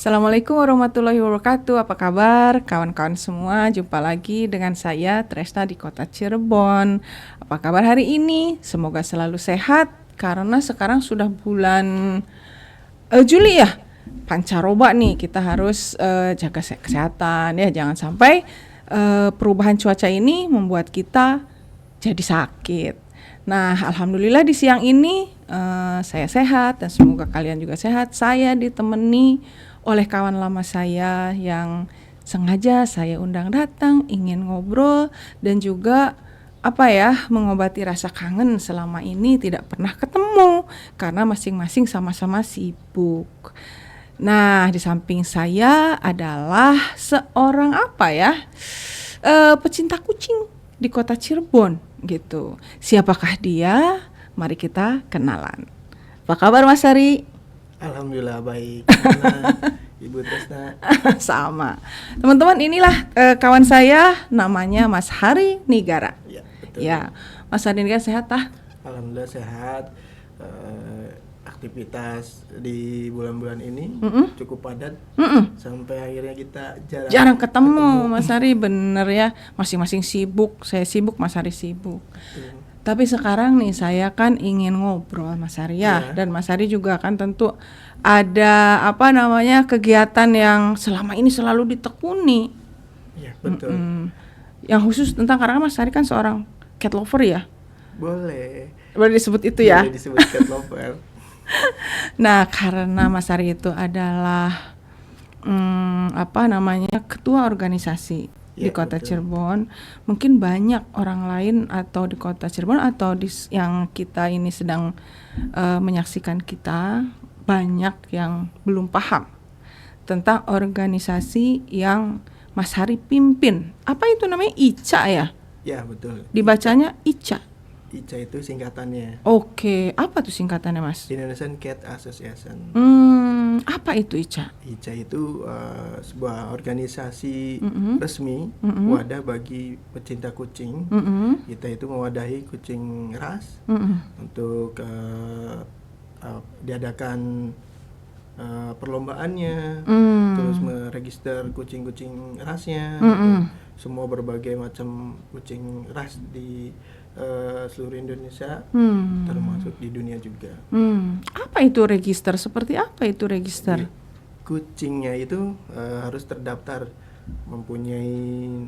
Assalamualaikum warahmatullahi wabarakatuh. Apa kabar kawan-kawan semua? Jumpa lagi dengan saya Tresna di kota Cirebon. Apa kabar hari ini? Semoga selalu sehat karena sekarang sudah bulan Juli ya. Pancaroba nih, kita harus jaga kesehatan ya. Jangan sampai perubahan cuaca ini membuat kita jadi sakit. Nah, alhamdulillah di siang ini saya sehat dan semoga kalian juga sehat. Saya ditemani oleh kawan lama saya yang sengaja saya undang datang, ingin ngobrol dan juga mengobati rasa kangen selama ini tidak pernah ketemu karena masing-masing sama-sama sibuk. Nah, di samping saya adalah seorang pecinta kucing di kota Cirebon gitu. Siapakah dia? Mari kita kenalan. Apa kabar Mas Hari? Alhamdulillah baik. Gimana Ibu Tresna? Sama. Teman-teman, inilah kawan saya namanya Mas Hari Nigara. Ya, betul. Ya, Mas Hari Nigara sehat tah? Alhamdulillah sehat. Aktivitas di bulan-bulan ini cukup padat. Sampai akhirnya kita jarang ketemu. Mas Hari, bener ya. Masing-masing sibuk. Saya sibuk, Mas Hari sibuk. Betul. Tapi sekarang nih saya kan ingin ngobrol Mas Hari ya. Dan Mas Hari juga kan tentu ada kegiatan yang selama ini selalu ditekuni. Iya, betul. Yang khusus tentang, karena Mas Hari kan seorang cat lover ya. Boleh disebut itu ya. Boleh disebut cat lover. Nah, karena Mas Hari itu adalah ketua organisasi di kota Cirebon, mungkin banyak orang lain atau di kota Cirebon atau yang kita ini sedang menyaksikan kita, banyak yang belum paham tentang organisasi yang Mas Hari pimpin. Apa itu namanya? ICA ya? Ya, betul. Dibacanya ICA. ICA itu singkatannya. Oke, apa tuh singkatannya Mas? Indonesian Cat Association. Apa itu ICA? ICA itu sebuah organisasi resmi, wadah bagi pecinta kucing. Kita itu mewadahi kucing ras untuk diadakan perlombaannya, terus meregister kucing-kucing rasnya, semua berbagai macam kucing ras di seluruh Indonesia, termasuk di dunia juga. Apa itu register? Seperti apa itu register? Kucingnya itu harus terdaftar, mempunyai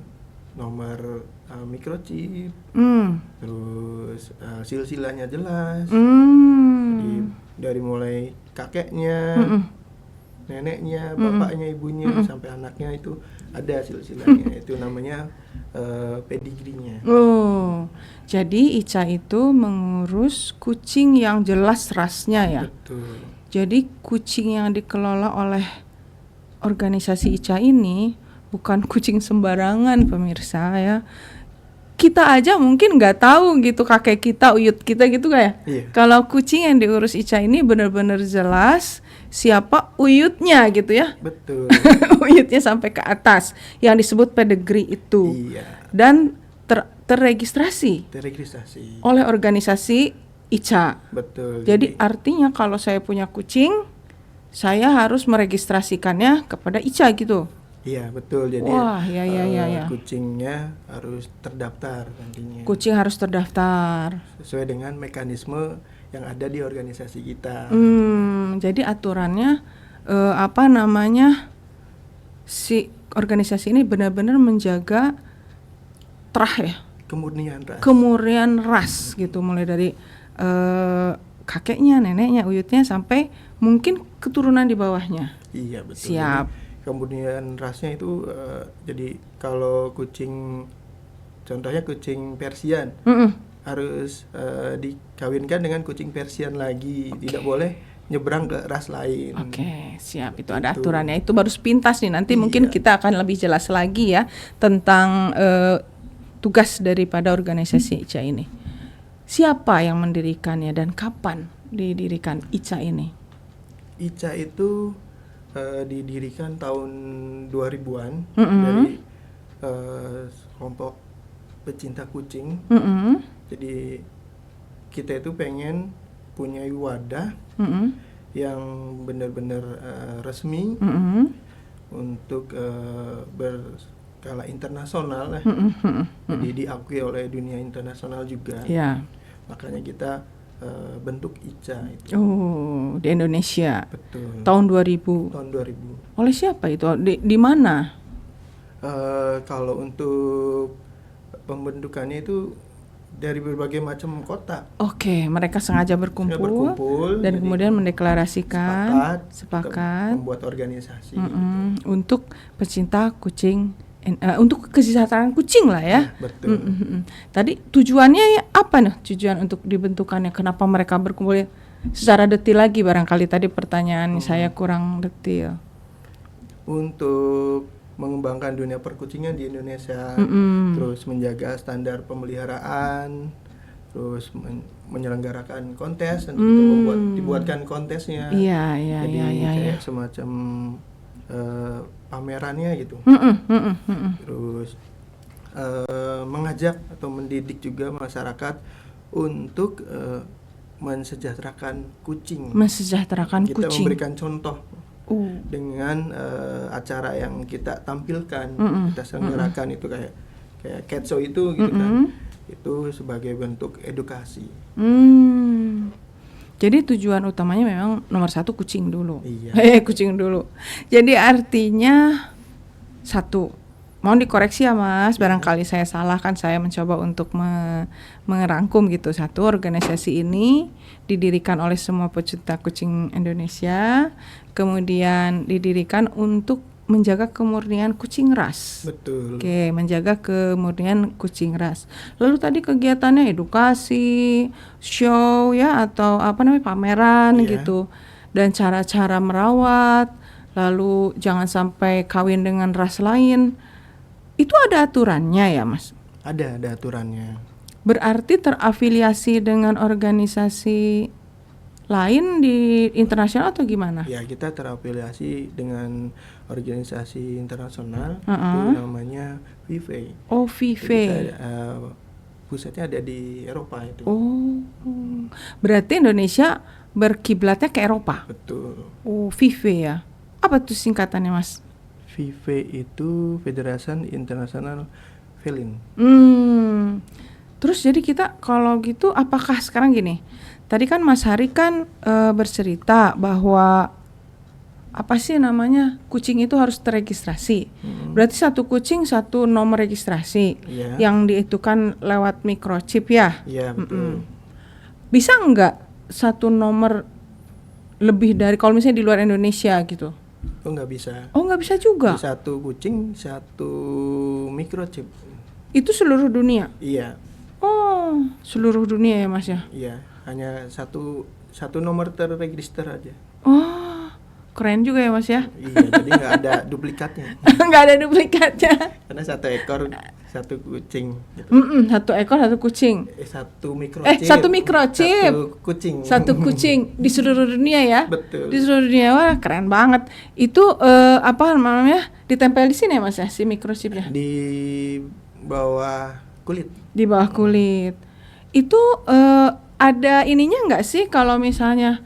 nomor microchip, terus silsilahnya jelas, dari mulai kakeknya, neneknya, bapaknya, ibunya, sampai anaknya itu ada silsilahnya. Itu namanya pedigrinya. Jadi ICA itu mengurus kucing yang jelas rasnya ya. Betul. Jadi kucing yang dikelola oleh organisasi ICA ini bukan kucing sembarangan pemirsa ya. Kita aja mungkin nggak tahu gitu, kakek kita, uyut kita gitu kayak. Iya. Kalau kucing yang diurus ICA ini benar-benar jelas siapa uyutnya gitu ya. Betul. Uyutnya sampai ke atas yang disebut pedigree itu. Iya. Dan terregistrasi oleh organisasi ICA. Betul. Jadi artinya kalau saya punya kucing, saya harus meregistrasikannya kepada ICA gitu. Iya, betul. Jadi kucingnya harus terdaftar nantinya. Kucing harus terdaftar sesuai dengan mekanisme yang ada di organisasi kita. Jadi aturannya si organisasi ini benar-benar menjaga kemurnian ras gitu, mulai dari kakeknya, neneknya, uyutnya sampai mungkin keturunan di bawahnya. Iya, betul. Siap. Jadi, kemurnian rasnya itu jadi kalau kucing, contohnya kucing Persian, harus dikawinkan dengan kucing Persian lagi. Tidak boleh nyebrang ke ras lain. Oke, siap. Itu ada aturannya. Itu baru sepintas nih. Nanti mungkin kita akan lebih jelas lagi ya tentang tugas daripada organisasi ICA ini. Siapa yang mendirikannya dan kapan didirikan ICA ini? ICA itu didirikan tahun 2000-an dari kelompok pecinta kucing. Jadi kita itu pengen punya wadah yang benar-benar resmi untuk berskala internasional lah. Jadi diakui oleh dunia internasional juga. Ya. Makanya kita bentuk ICA itu. Oh, di Indonesia. Betul. Tahun 2000. Tahun 2000. Oleh siapa itu? Di mana? Kalau untuk pembentukannya itu dari berbagai macam kota. Oke, mereka sengaja berkumpul dan kemudian mendeklarasikan sepakat membuat organisasi untuk pecinta kucing, untuk kesejahteraan kucing lah ya. Betul. Tadi tujuannya ya apa nih? Tujuan untuk dibentukannya? Kenapa mereka berkumpul? Secara detil lagi barangkali tadi pertanyaan saya kurang detil. Untuk mengembangkan dunia perkucingan di Indonesia, terus menjaga standar pemeliharaan, terus menyelenggarakan kontes, dan kita dibuatkan kontesnya. Jadi kayak semacam pamerannya gitu. Terus mengajak atau mendidik juga masyarakat untuk mensejahterakan kucing. Kita memberikan contoh dengan acara yang kita tampilkan, kita selenggarakan itu kayak cat show itu gitu kan, itu sebagai bentuk edukasi. Jadi tujuan utamanya memang nomor 1 kucing dulu. Iya. Kucing dulu. Jadi artinya 1, mohon dikoreksi ya Mas, barangkali saya salah, kan saya mencoba untuk merangkum gitu. 1, organisasi ini didirikan oleh semua pecinta kucing Indonesia, kemudian didirikan untuk menjaga kemurnian kucing ras. Betul. Oke, menjaga kemurnian kucing ras. Lalu tadi kegiatannya edukasi, show ya, atau pameran gitu, dan cara-cara merawat. Lalu jangan sampai kawin dengan ras lain. Itu ada aturannya ya Mas? Ada aturannya. Berarti terafiliasi dengan organisasi lain di internasional atau gimana? Ya, kita terafiliasi dengan organisasi internasional, itu namanya VIVE. Oh, VIVE. Pusatnya ada di Eropa itu. Oh, berarti Indonesia berkiblatnya ke Eropa? Betul. Oh, VIVE ya. Apa tuh singkatannya Mas? VIVE itu Federation International Feline. Terus jadi kita kalau gitu, apakah sekarang gini, tadi kan Mas Hari kan bercerita bahwa kucing itu harus terregistrasi. Berarti 1 kucing 1 nomor registrasi yang dihitungkan lewat microchip ya? Iya, betul. Bisa nggak 1 nomor lebih dari, kalau misalnya di luar Indonesia gitu? Oh, nggak bisa. Oh, nggak bisa juga? 1 kucing 1 microchip. Itu seluruh dunia? Iya. Oh, seluruh dunia ya Mas ya? Iya, hanya satu nomor terregister aja. Oh, keren juga ya Mas ya? Iya, jadi nggak ada duplikatnya. Nggak ada duplikatnya. Karena 1 ekor 1 kucing. Gitu. 1 ekor 1 kucing. 1 microchip. 1 microchip. 1 kucing. 1 kucing di seluruh dunia ya? Betul. Di seluruh dunia, wah keren banget. Itu ditempel di sini ya Mas ya, si microchipnya? Di bawah kulit. Di bawah kulit. Itu ada ininya nggak sih kalau misalnya,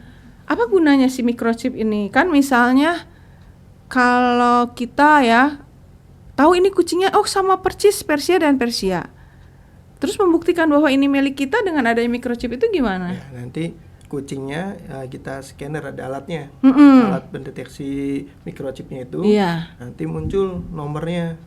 apa gunanya si microchip ini? Kan misalnya kalau kita ya tahu ini kucingnya sama persis Persia dan Persia, terus membuktikan bahwa ini milik kita dengan adanya microchip itu gimana? Ya, nanti kucingnya kita scanner, ada alatnya, alat pendeteksi microchipnya itu. Nanti muncul nomornya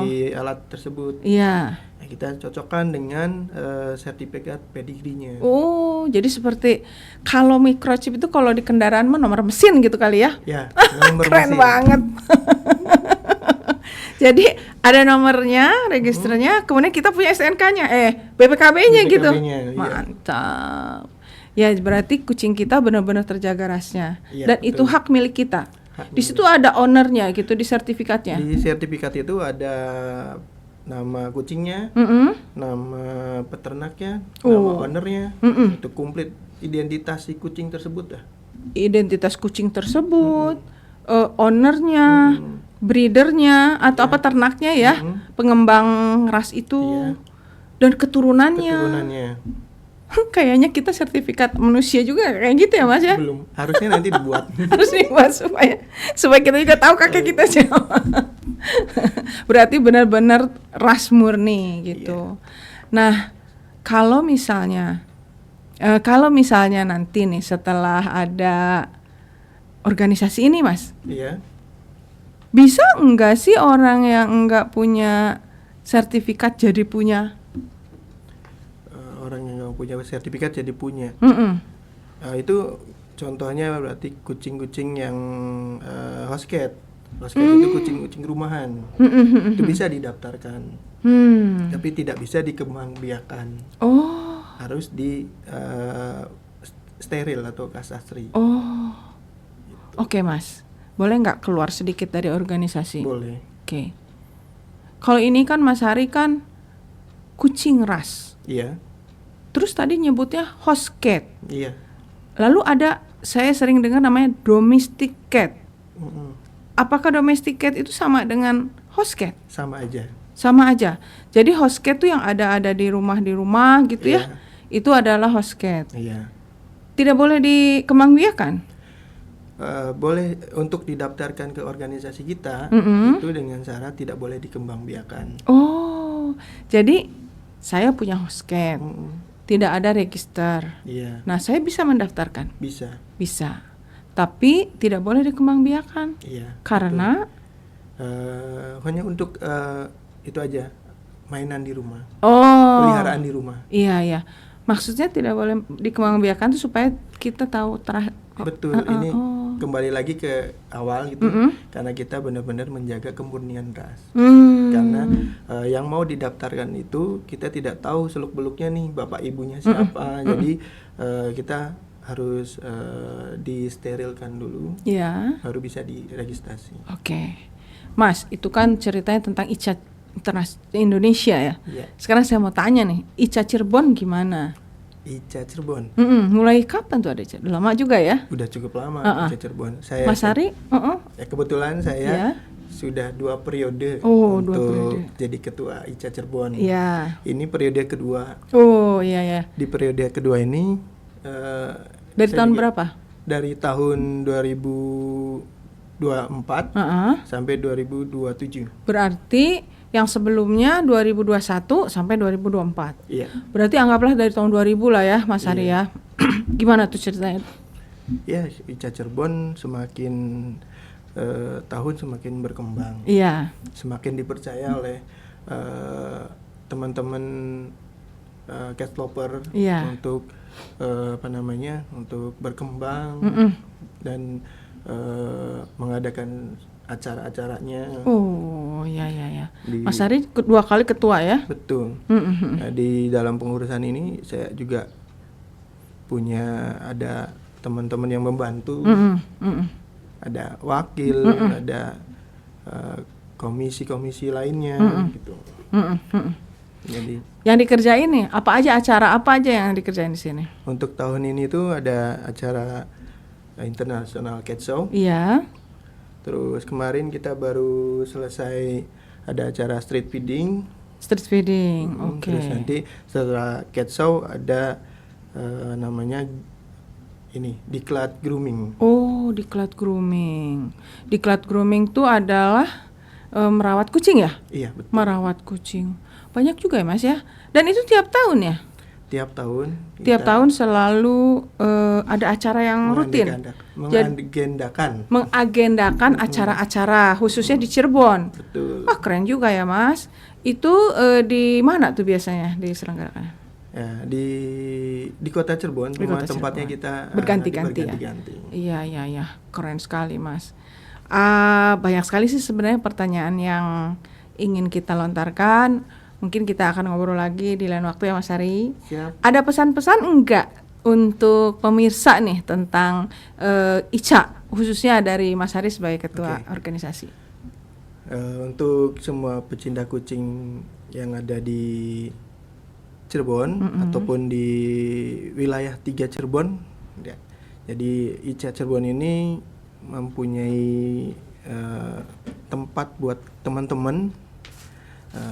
di alat tersebut. Nah, kita cocokkan dengan sertifikat pedigrinya. Oh, jadi seperti kalau microchip itu kalau di kendaraan mah nomor mesin gitu kali ya? Ya, nomor keren mesin. Banget. Jadi ada nomornya, registernya, kemudian kita punya STNK-nya, BPKB-nya gitu. Mantap. Ya, berarti kucing kita benar-benar terjaga rasnya. Dan betul. Itu hak milik kita. Di situ ada ownernya gitu di sertifikatnya. Di sertifikat itu ada nama kucingnya, nama peternaknya, nama ownernya, itu komplit identitas si kucing tersebut. Identitas kucing tersebut, ownernya, breedernya atau ternaknya ya, pengembang ras itu, dan keturunannya. Kayaknya kita sertifikat manusia juga kayak gitu ya Mas ya. Belum, harusnya nanti dibuat. Harus dibuat supaya kita juga tahu kakek kita siapa. Berarti benar-benar ras murni gitu. Nah, kalau misalnya nanti nih setelah ada organisasi ini Mas, Iya. bisa enggak sih orang yang enggak punya sertifikat jadi punya? Orang yang nggak punya sertifikat jadi punya. Mm-mm. Itu contohnya berarti kucing-kucing yang house cat. House cat itu kucing-kucing rumahan. Itu bisa didaftarkan. Tapi tidak bisa dikembangbiakan. Oh. Harus di steril atau kasastri. Oh. Oke Mas. Boleh nggak keluar sedikit dari organisasi? Boleh. Oke. Kalau ini kan Mas Hari kan kucing ras. Iya. Terus tadi nyebutnya house cat. Iya. Lalu ada, saya sering dengar namanya domestic cat. Apakah domestic cat itu sama dengan house cat? Sama aja. Sama aja. Jadi house cat tuh yang ada di rumah gitu Iya. ya. Itu adalah house cat. Iya. Tidak boleh dikembangbiakan. Boleh untuk didaftarkan ke organisasi kita, itu dengan syarat tidak boleh dikembangbiakan. Oh, jadi saya punya house cat. Tidak ada register. Iya. Nah, saya bisa mendaftarkan. Bisa. Bisa. Tapi tidak boleh dikembangbiakan. Iya. Karena hanya untuk itu aja, mainan di rumah, peliharaan di rumah. Iya. Maksudnya tidak boleh dikembangbiakan itu supaya kita tahu Betul. Ini kembali lagi ke awal gitu, karena kita benar-benar menjaga kemurnian ras. Karena yang mau didaftarkan itu kita tidak tahu seluk-beluknya nih bapak ibunya siapa. Jadi kita harus disterilkan dulu. Iya. Baru bisa diregistrasi. Oke. Mas, itu kan ceritanya tentang ICA Indonesia ya. Iya. Sekarang saya mau tanya nih, ICA Cirebon gimana? ICA Cirebon. Mulai kapan tuh ada ICA? Udah lama juga ya? Udah cukup lama ICA Cirebon. Saya Mas Hari? Ya kebetulan saya sudah 2 periode untuk jadi ketua ICA Cirebon. Iya. Ini periode kedua. Oh iya. Di periode kedua ini dari tahun berapa? Dari tahun 2024 sampai 2027. Berarti yang sebelumnya 2021 sampai 2024. Iya. Berarti anggaplah dari tahun 2000 lah ya Mas Hari ya. Gimana tuh ceritanya? Ya, ICA Cirebon semakin tahun semakin berkembang. Iya. Semakin dipercaya oleh teman-teman cat lover untuk untuk berkembang dan mengadakan acara-acaranya. Oh iya. Mas Hari 2 kali ketua ya? Betul. Nah, di dalam pengurusan ini saya juga ada teman-teman yang membantu. Ada wakil, ada komisi-komisi lainnya gitu. Jadi yang dikerjain nih acara apa aja yang dikerjain di sini? Untuk tahun ini tuh ada acara International Cat Show. Iya. Terus kemarin kita baru selesai ada acara street feeding. Oke. Terus nanti setelah cat show ada namanya ini diklat grooming. Oh, diklat grooming. Diklat grooming tuh adalah merawat kucing ya? Iya, betul. Merawat kucing. Banyak juga ya Mas ya? Dan itu tiap tahun ya? Tiap tahun. Tiap tahun selalu ada acara yang rutin. Mengagendakan acara-acara khususnya di Cirebon. Betul. Wah, keren juga ya Mas. Itu di mana tuh biasanya diselenggarakan? Ya, di Kota Cirebon, tempatnya kita berganti-ganti ya. Iya, keren sekali Mas. Banyak sekali sih sebenarnya pertanyaan yang ingin kita lontarkan. Mungkin kita akan ngobrol lagi di lain waktu ya Mas Hari. Siap. Ada pesan-pesan enggak untuk pemirsa nih tentang ICA, khususnya dari Mas Hari sebagai ketua organisasi? Untuk semua pecinta kucing yang ada di Cirebon ataupun di wilayah 3 Cirebon ya. Jadi ICA Cirebon ini mempunyai tempat buat teman-teman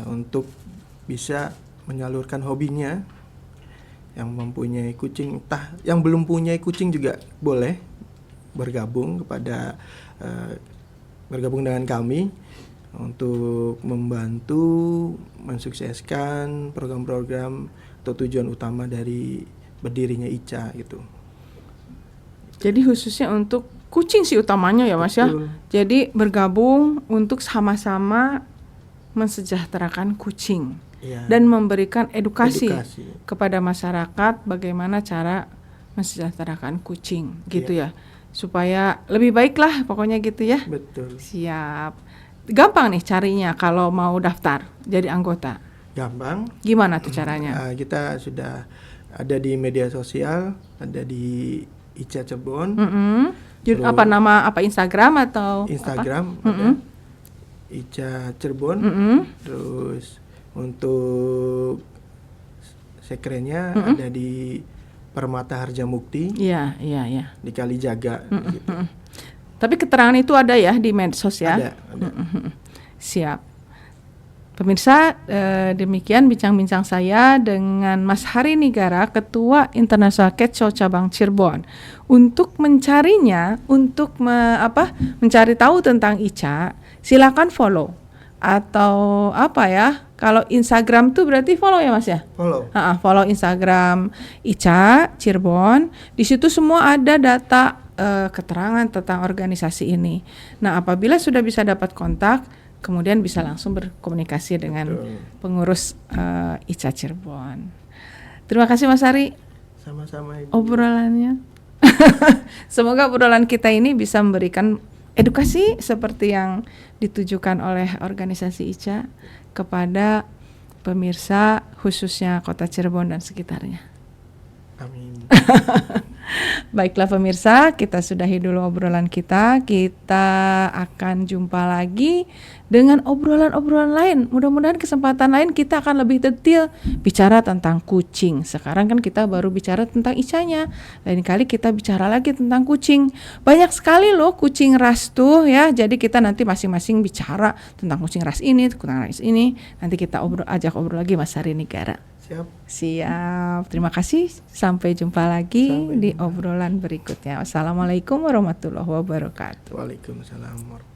untuk bisa menyalurkan hobinya, yang mempunyai kucing, entah yang belum punya kucing juga boleh bergabung dengan kami untuk membantu mensukseskan program-program atau tujuan utama dari berdirinya ICA gitu. Jadi khususnya untuk kucing sih utamanya ya Mas ya. Betul. Jadi bergabung untuk sama-sama mensejahterakan kucing Iya. dan memberikan edukasi Edukasi. kepada masyarakat bagaimana cara mensejahterakan kucing gitu ya. Supaya lebih baik lah pokoknya gitu ya. Betul. Siap. Gampang nih carinya kalau mau daftar jadi anggota. Gampang. Gimana tuh caranya? Kita sudah ada di media sosial, ada di ICA Cirebon. Apa nama Instagram atau Instagram ada ICA Cirebon. Terus untuk sekrenya ada di Permata Harjamukti. Iya. Di Kalijaga gitu. Tapi keterangan itu ada ya di medsos ya? Ada. Siap. Pemirsa, demikian bincang-bincang saya dengan Mas Hari Nigara, Ketua International Cat Show Cabang Cirebon. Untuk mencarinya, untuk mencari tahu tentang ICA, silakan follow. Atau apa ya, kalau Instagram tuh berarti follow ya Mas ya? Follow. Follow Instagram ICA Cirebon. Di situ semua ada data keterangan tentang organisasi ini. Nah, apabila sudah bisa dapat kontak, kemudian bisa langsung berkomunikasi dengan pengurus ICA Cirebon. Terima kasih Mas Hari. Sama-sama Ibu. Obrolannya. Semoga obrolan kita ini bisa memberikan edukasi seperti yang ditujukan oleh organisasi ICA kepada pemirsa khususnya Kota Cirebon dan sekitarnya. Amin. Baiklah pemirsa, kita sudahi dulu obrolan kita. Kita akan jumpa lagi dengan obrolan-obrolan lain. Mudah-mudahan kesempatan lain kita akan lebih detail bicara tentang kucing. Sekarang kan kita baru bicara tentang ICA-nya. Lain kali kita bicara lagi tentang kucing. Banyak sekali loh kucing ras tuh ya. Jadi kita nanti masing-masing bicara tentang kucing ras ini, kucing ras ini. Nanti kita ajak obrol lagi Mas Hari Nigara. Siap. Terima kasih. Sampai jumpa lagi di obrolan berikutnya. Wassalamualaikum warahmatullahi wabarakatuh. Waalaikumsalam warahmatullahi wabarakatuh.